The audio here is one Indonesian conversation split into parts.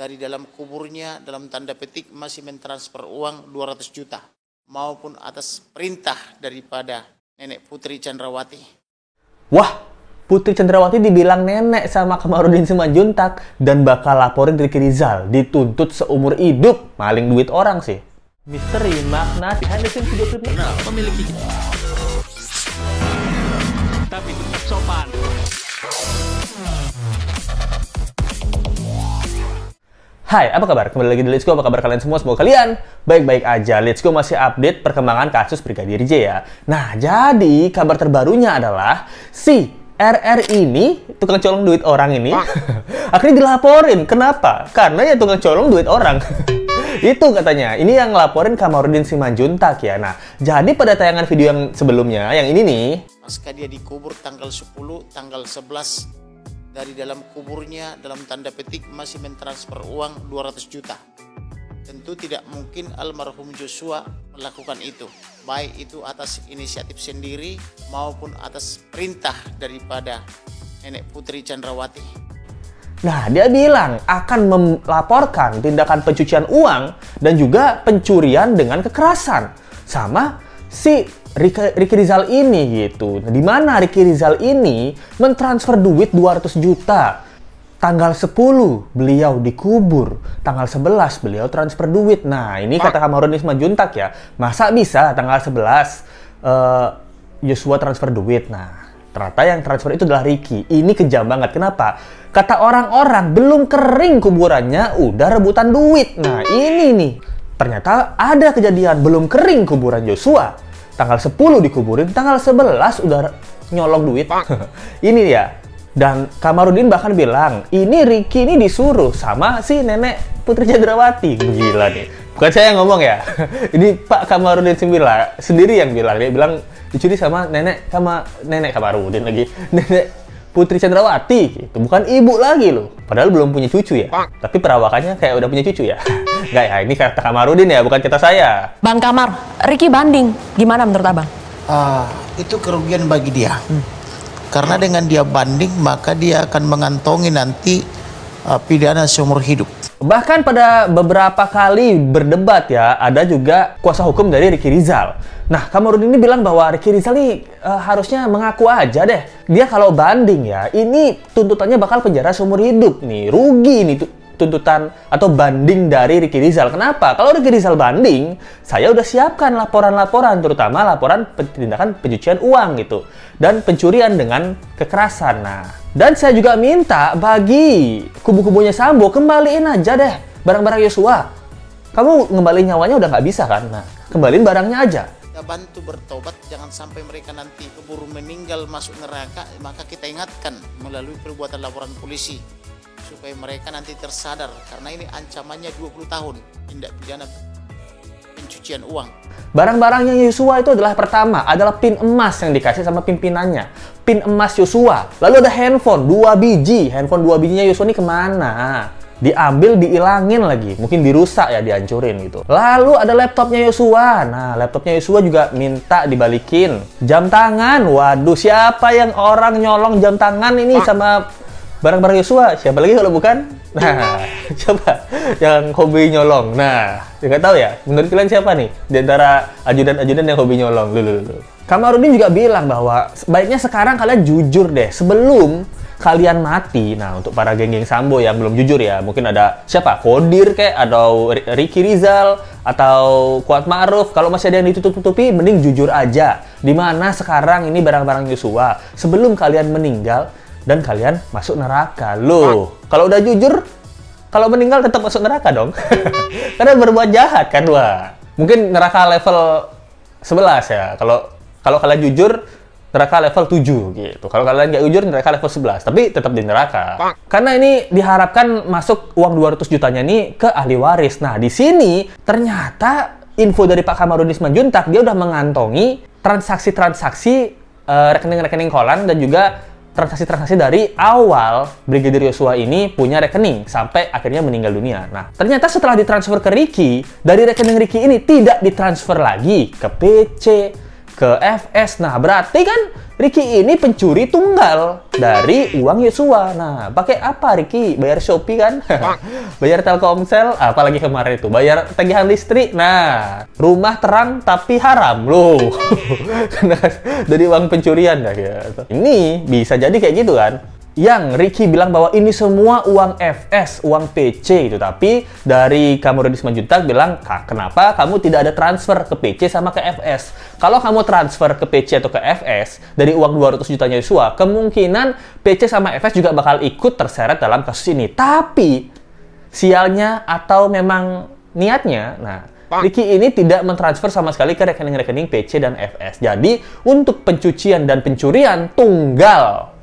dari dalam kuburnya dalam tanda petik masih mentransfer uang 200 juta maupun atas perintah daripada nenek Putri Chandrawati. Wah, Putri Chandrawati dibilang nenek sama Kamarudin Simanjuntak dan bakal laporin Ricky Rizal, dituntut seumur hidup maling duit orang sih. Misteri makna behind the scenes video klip memiliki tapi tetap sopan. Hai, apa kabar? Kembali lagi di Let's Go. Apa kabar kalian semua? Semoga kalian baik-baik aja. Let's Go masih update perkembangan kasus Brigadir J ya. Nah, jadi kabar terbarunya adalah si RR ini, tukang colong duit orang ini, akhirnya dilaporin. Kenapa? Karena ya tukang colong duit orang. Itu katanya. Ini yang ngelaporin Kamarudin Simanjuntak ya. Nah, jadi pada tayangan video yang sebelumnya, yang ini nih, pasca dia dikubur tanggal 10, tanggal 11 dari dalam kuburnya dalam tanda petik masih mentransfer uang 200 juta. Tentu tidak mungkin almarhum Joshua melakukan itu, baik itu atas inisiatif sendiri maupun atas perintah daripada nenek Putri Chandrawati. Nah, dia bilang akan melaporkan tindakan pencucian uang dan juga pencurian dengan kekerasan sama si Ricky Rizal ini gitu. Nah, di mana Ricky Rizal ini mentransfer duit 200 juta. Tanggal 10 beliau dikubur, tanggal 11 beliau transfer duit. Nah, ini kata Kamarudin Simanjuntak ya. Masa bisa tanggal 11 Joshua transfer duit? Nah, ternyata yang transfer itu adalah Ricky. Ini kejam banget. Kenapa? Kata orang-orang belum kering kuburannya udah rebutan duit. Nah, ini nih. Ternyata ada kejadian belum kering kuburan Joshua. Tanggal 10 dikuburin, tanggal 11 udah nyolong duit. Ini ya. Dan Kamarudin bahkan bilang, ini Ricky ini disuruh sama si nenek Putri Chandrawati. Gila nih. Bukan saya yang ngomong ya. Ini Pak Kamarudin sendiri yang bilang. Dia bilang dicuri sama nenek Kamarudin lagi. Nenek Putri Chandrawati gitu. Bukan ibu lagi loh. Padahal belum punya cucu ya. Tapi perawakannya kayak udah punya cucu ya. Enggak ya, ini kata Kamarudin ya, bukan kata saya. Bang Kamar, Ricky banding. Gimana menurut Abang? Itu kerugian bagi dia. Karena dengan dia banding, maka dia akan mengantongi nanti pidana seumur hidup. Bahkan pada beberapa kali berdebat ya, ada juga kuasa hukum dari Ricky Rizal. Nah, Kamarudin ini bilang bahwa Ricky Rizal ini harusnya mengaku aja deh. Dia kalau banding ya, ini tuntutannya bakal penjara seumur hidup nih. Rugi nih tuntutan atau banding dari Ricky Rizal. Kenapa? Kalau Ricky Rizal banding, saya udah siapkan laporan-laporan, terutama laporan tindakan pencucian uang gitu. Dan pencurian dengan kekerasan. Nah, dan saya juga minta bagi kubu-kubunya Sambo, kembaliin aja deh barang-barang Joshua. Kamu ngembaliin nyawanya udah nggak bisa kan? Nah, kembaliin barangnya aja. Kita bantu bertobat, jangan sampai mereka nanti keburu meninggal masuk neraka, maka kita ingatkan melalui perbuatan laporan polisi supaya mereka nanti tersadar, karena ini ancamannya 20 tahun tindak pidana pencucian uang. Barang-barangnya Joshua itu adalah pertama adalah pin emas yang dikasih sama pimpinannya, pin emas Joshua. Lalu ada handphone 2 biji, handphone 2 bijinya Joshua ini kemana? Diambil, diilangin lagi, mungkin dirusak ya, dihancurin gitu. Lalu ada laptopnya Joshua. Nah, laptopnya Joshua juga minta dibalikin. Jam tangan, waduh, siapa yang orang nyolong jam tangan ini sama barang-barang Joshua? Siapa lagi kalau bukan? Nah, coba yang hobi nyolong. Nah, nggak tahu ya, menurut kalian siapa nih di antara ajudan-ajudan yang hobi nyolong? Kamarudin juga bilang bahwa sebaiknya sekarang kalian jujur deh sebelum kalian mati. Nah, untuk para geng-geng Sambo yang belum jujur ya, mungkin ada siapa? Kodir kayak, atau Ricky Rizal, atau Kuat Ma'ruf. Kalau masih ada yang ditutup-tutupi, mending jujur aja. Dimana sekarang ini barang-barang Joshua sebelum kalian meninggal dan kalian masuk neraka. Loh, kalau udah jujur, kalau meninggal tetap masuk neraka dong. Karena berbuat jahat kan, wah. Mungkin neraka level 11 ya. Kalau kalian jujur, neraka level 7 gitu. Kalau kalian nggak jujur, neraka level 11. Tapi tetap di neraka. Karena ini diharapkan masuk uang 200 jutanya ini ke ahli waris. Nah, di sini ternyata info dari Pak Kamarudin Simanjuntak, dia udah mengantongi transaksi-transaksi rekening-rekening kolan dan juga transaksi-transaksi dari awal Brigadir Joshua ini punya rekening sampai akhirnya meninggal dunia. Nah, ternyata setelah ditransfer ke Ricky, dari rekening Ricky ini tidak ditransfer lagi ke PC, ke FS. Nah, berarti kan Ricky ini pencuri tunggal dari uang Yosua. Nah, pakai apa Ricky? Bayar Shopee kan? Bayar Telkomsel, apalagi kemarin itu, bayar tagihan listrik. Nah, rumah terang tapi haram loh. Dari uang pencurian ya gitu. Ini bisa jadi kayak gitu kan. Yang Ricky bilang bahwa ini semua uang FS, uang PC gitu. Tapi dari Kamurudin Simanjuntak bilang, kenapa kamu tidak ada transfer ke PC sama ke FS? Kalau kamu transfer ke PC atau ke FS dari uang 200 jutanya Yosua, kemungkinan PC sama FS juga bakal ikut terseret dalam kasus ini. Tapi sialnya atau memang niatnya, nah Ricky ini tidak mentransfer sama sekali ke rekening-rekening PC dan FS. Jadi untuk pencucian dan pencurian tunggal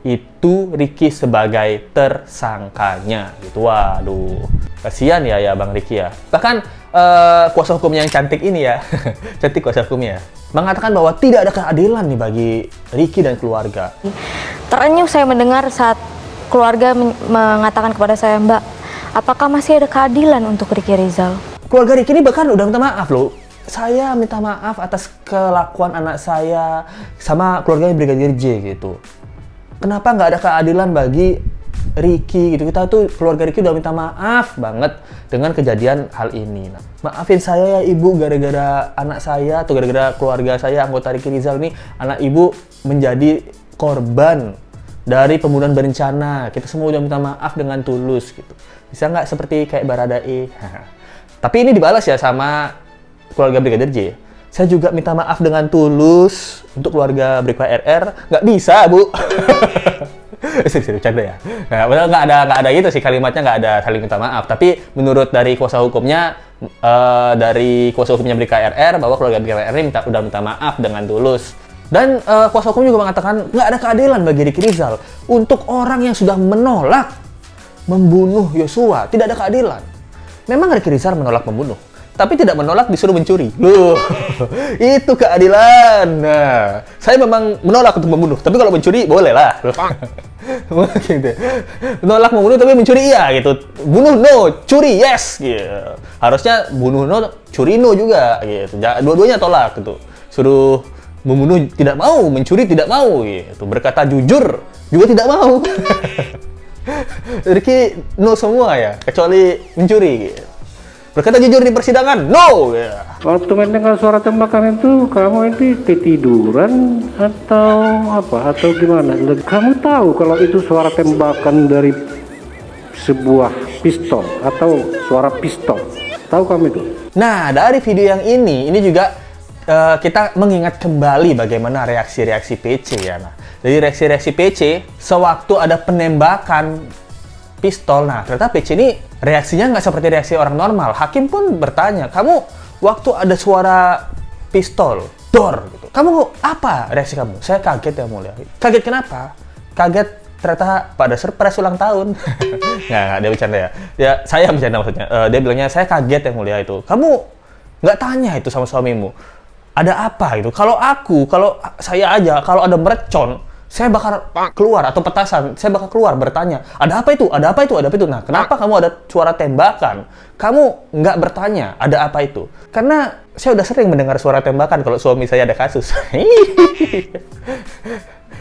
itu Ricky sebagai tersangkanya gitu. Waduh, kasihan ya Bang Ricky ya. Bahkan kuasa hukumnya yang cantik ini ya, cantik kuasa hukumnya, mengatakan bahwa tidak ada keadilan nih bagi Ricky dan keluarga. Terenyuh saya mendengar saat keluarga mengatakan kepada saya, Mbak, apakah masih ada keadilan untuk Ricky Rizal? Keluarga Ricky ini bahkan udah minta maaf loh. Saya minta maaf atas kelakuan anak saya sama keluarganya Brigadir J gitu. Kenapa nggak ada keadilan bagi Ricky gitu? Kita tuh keluarga Ricky udah minta maaf banget dengan kejadian hal ini. Nah, maafin saya ya ibu, gara-gara anak saya atau gara-gara keluarga saya anggota Ricky Rizal ini, anak ibu menjadi korban dari pembunuhan berencana. Kita semua udah minta maaf dengan tulus gitu. Bisa nggak seperti kayak Baradae? Tapi ini dibalas ya sama keluarga Brigadir J. Saya juga minta maaf dengan tulus untuk keluarga Brigpa RR. Nggak bisa, Bu. Serius, canda ya. Nah, padahal nggak ada gitu sih kalimatnya, nggak ada saling minta maaf. Tapi menurut dari kuasa hukumnya, Brigpa RR, bahwa keluarga Brigpa RR ini udah minta maaf dengan tulus. Dan kuasa hukum juga mengatakan nggak ada keadilan bagi Ricky Rizal untuk orang yang sudah menolak membunuh Yosua. Tidak ada keadilan. Memang Ricky Rizal menolak membunuh, tapi tidak menolak disuruh mencuri. Loh, itu keadilan. Nah, saya memang menolak untuk membunuh, tapi kalau mencuri boleh lah. Gitu. Menolak membunuh tapi mencuri iya gitu. Bunuh no, curi yes gitu. Harusnya bunuh no, curi no juga gitu. Dua-duanya tolak gitu. Suruh membunuh tidak mau, mencuri tidak mau gitu. Berkata jujur juga tidak mau. Ricky no semua ya, kecuali mencuri gitu. Berkata jujur di persidangan, no! Waktu mendengar suara tembakan itu, kamu itu ketiduran atau apa? Atau gimana? Kamu tahu kalau itu suara tembakan dari sebuah pistol atau suara pistol? Tahu kamu itu? Nah, dari video yang ini juga kita mengingat kembali bagaimana reaksi-reaksi PC ya. Nah, dari reaksi-reaksi PC, sewaktu ada penembakan pistol, nah ternyata PC ini reaksinya nggak seperti reaksi orang normal. Hakim pun bertanya, kamu waktu ada suara pistol, dor, gitu, kamu apa reaksi kamu? Saya kaget ya mulia. Kaget kenapa? Kaget ternyata pada surprise ulang tahun. Nggak, dia bercanda ya. Ya, saya bercanda maksudnya. Dia bilangnya, saya kaget ya mulia itu. Kamu nggak tanya itu sama suamimu? Ada apa gitu? Kalau saya aja, kalau ada mercon, saya bakal keluar, atau petasan, saya bakal keluar bertanya, ada apa itu? Ada apa itu? Ada apa itu? Nah, kenapa kamu ada suara tembakan? Kamu nggak bertanya, ada apa itu? Karena saya udah sering mendengar suara tembakan kalau suami saya ada kasus.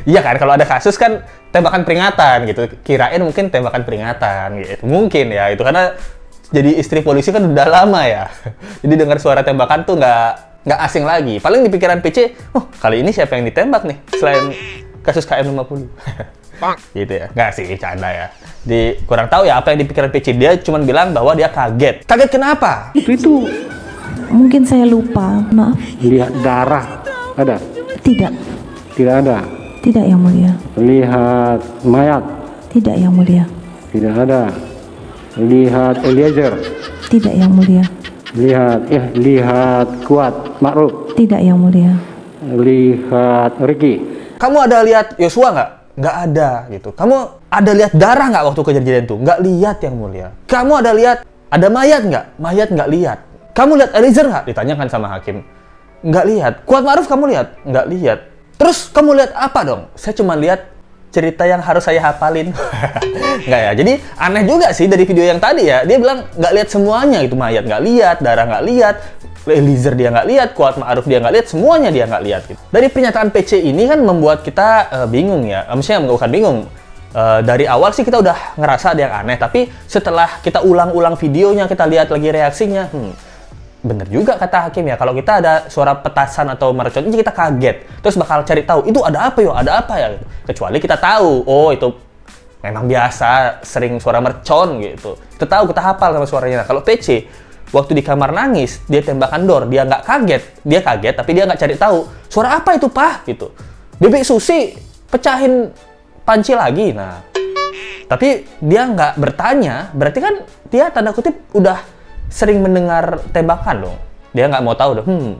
Iya kan, kalau ada kasus kan tembakan peringatan gitu. Kirain mungkin tembakan peringatan gitu. Mungkin ya, itu karena jadi istri polisi kan udah lama ya. Jadi dengar suara tembakan tuh nggak asing lagi. Paling di pikiran PC, oh kali ini siapa yang ditembak nih? Selain kasus KM50. Gitu ya. Nggak sih, canda ya. Kurang tahu ya apa yang di pikiran PC. Dia cuma bilang bahwa dia kaget. Kaget kenapa? Itu mungkin saya lupa, maaf. lihat darah ada? Tidak. Tidak ada. Tidak yang mulia. Lihat mayat? Tidak yang mulia. Tidak ada. Lihat Eliezer? Tidak yang mulia. Lihat Kuat Ma'ruf? Tidak yang mulia. Lihat Ricky? Kamu ada lihat Yosua nggak? Nggak ada gitu. Kamu ada lihat darah nggak waktu kejadian itu? Nggak lihat yang mulia. Kamu ada lihat ada mayat nggak? Mayat nggak lihat. Kamu lihat Eliezer nggak? Ditanyakan sama hakim. Nggak lihat. Kuat Ma'ruf kamu lihat? Nggak lihat. Terus kamu lihat apa dong? Saya cuma lihat cerita yang harus saya hafalin. Nggak ya. Jadi aneh juga sih dari video yang tadi ya. Dia bilang nggak lihat semuanya gitu. Mayat nggak lihat, darah nggak lihat, Eliezer dia nggak lihat, Kuat Ma'ruf dia nggak lihat, semuanya dia nggak lihat. Gitu. Dari pernyataan PC ini kan membuat kita bingung ya. Maksudnya bukan bingung. Dari awal sih kita udah ngerasa ada yang aneh, tapi setelah kita ulang-ulang videonya, kita lihat lagi reaksinya, bener juga kata hakim ya, kalau kita ada suara petasan atau mercon ini kita kaget, terus bakal cari tahu itu ada apa ya, kecuali kita tahu, oh itu memang biasa sering suara mercon gitu, kita tahu, kita hafal sama suaranya. Nah, kalau PC waktu di kamar nangis dia tembakan door, dia nggak kaget, dia kaget tapi dia nggak cari tahu suara apa itu Pak gitu, Bebek Susi pecahin panci lagi, nah tapi dia nggak bertanya, berarti kan dia tanda kutip udah sering mendengar tembakan dong. Dia nggak mau tahu dong.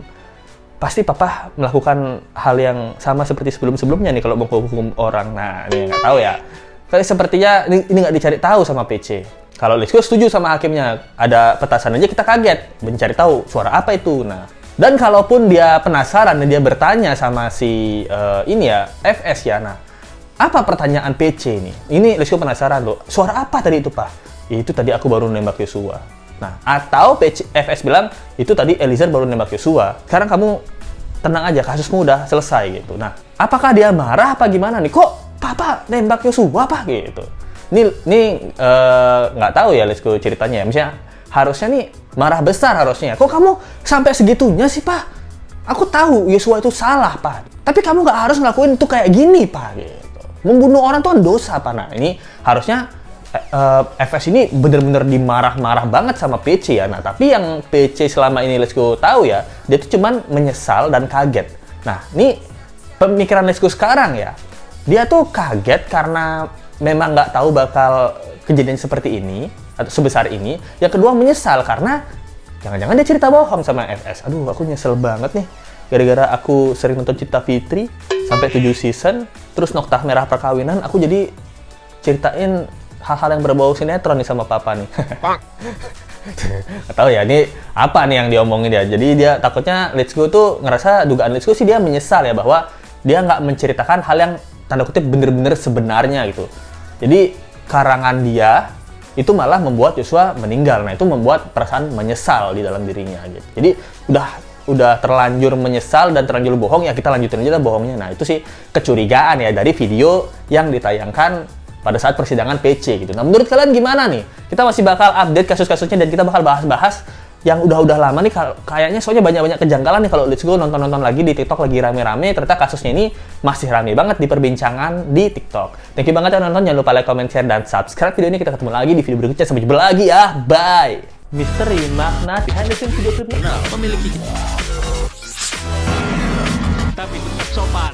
Pasti papa melakukan hal yang sama seperti sebelum-sebelumnya nih kalau mau hukum orang. Nah, ini nggak tahu ya. Tapi sepertinya ini nggak dicari tahu sama PC. Kalau Lesko setuju sama hakimnya, ada petasan aja kita kaget, mencari tahu suara apa itu. Nah, dan kalaupun dia penasaran dan dia bertanya sama si ini ya FS ya. Nah, apa pertanyaan PC ini? Ini Lesko penasaran loh. Suara apa tadi itu Pak? Itu tadi aku baru nembak Yosua. Nah, atau FS bilang, itu tadi Eliezer baru nembak Yosua. Sekarang kamu tenang aja, kasusmu udah selesai gitu. Nah, apakah dia marah apa gimana nih? Kok Papa nembak Yosua Pak gitu? Ini nggak tahu ya Lesko ceritanya ya. Misalnya harusnya nih marah besar harusnya. Kok kamu sampai segitunya sih Pak? Aku tahu Yosua itu salah Pak. Tapi kamu nggak harus ngelakuin itu kayak gini Pak gitu. Membunuh orang tuh kan dosa Pak. Nah, ini harusnya FS ini bener-bener dimarah-marah banget sama PC ya. Nah, tapi yang PC selama ini Lesko tahu ya, dia tuh cuman menyesal dan kaget. Nah, ini pemikiran Lesko sekarang ya. Dia tuh kaget karena memang nggak tahu bakal kejadian seperti ini, atau sebesar ini. Yang kedua menyesal karena jangan-jangan dia cerita bohong sama FS. Aduh, aku nyesel banget nih. Gara-gara aku sering nonton Cinta Fitri sampai 7 season, terus Noktah Merah Perkawinan, aku jadi ceritain hal-hal yang berbau sinetron nih sama papa nih. Gak tahu ya, ini apa nih yang diomongin dia. Jadi dia takutnya Lesko tuh ngerasa, dugaan Lesko sih dia menyesal ya bahwa dia nggak menceritakan hal yang tanda kutip bener-bener sebenarnya gitu. Jadi karangan dia itu malah membuat Yosua meninggal. Nah, itu membuat perasaan menyesal di dalam dirinya gitu. Jadi udah terlanjur menyesal dan terlanjur bohong, ya kita lanjutin aja lah bohongnya. Nah, itu sih kecurigaan ya dari video yang ditayangkan pada saat persidangan PC gitu. Nah, menurut kalian gimana nih? Kita masih bakal update kasus-kasusnya dan kita bakal bahas-bahas yang udah lama nih. Kayaknya soalnya banyak-banyak kejanggalan nih kalau Let's Go nonton lagi di TikTok lagi rame-rame. Ternyata kasusnya ini masih rame banget di perbincangan di TikTok. Thank you banget yang nonton. Jangan lupa like, comment, share, dan subscribe video ini. Kita ketemu lagi di video berikutnya. Sampai jumpa lagi ya. Bye. Misteri makna behind the scenes video klip memiliki tapi tetap sopan.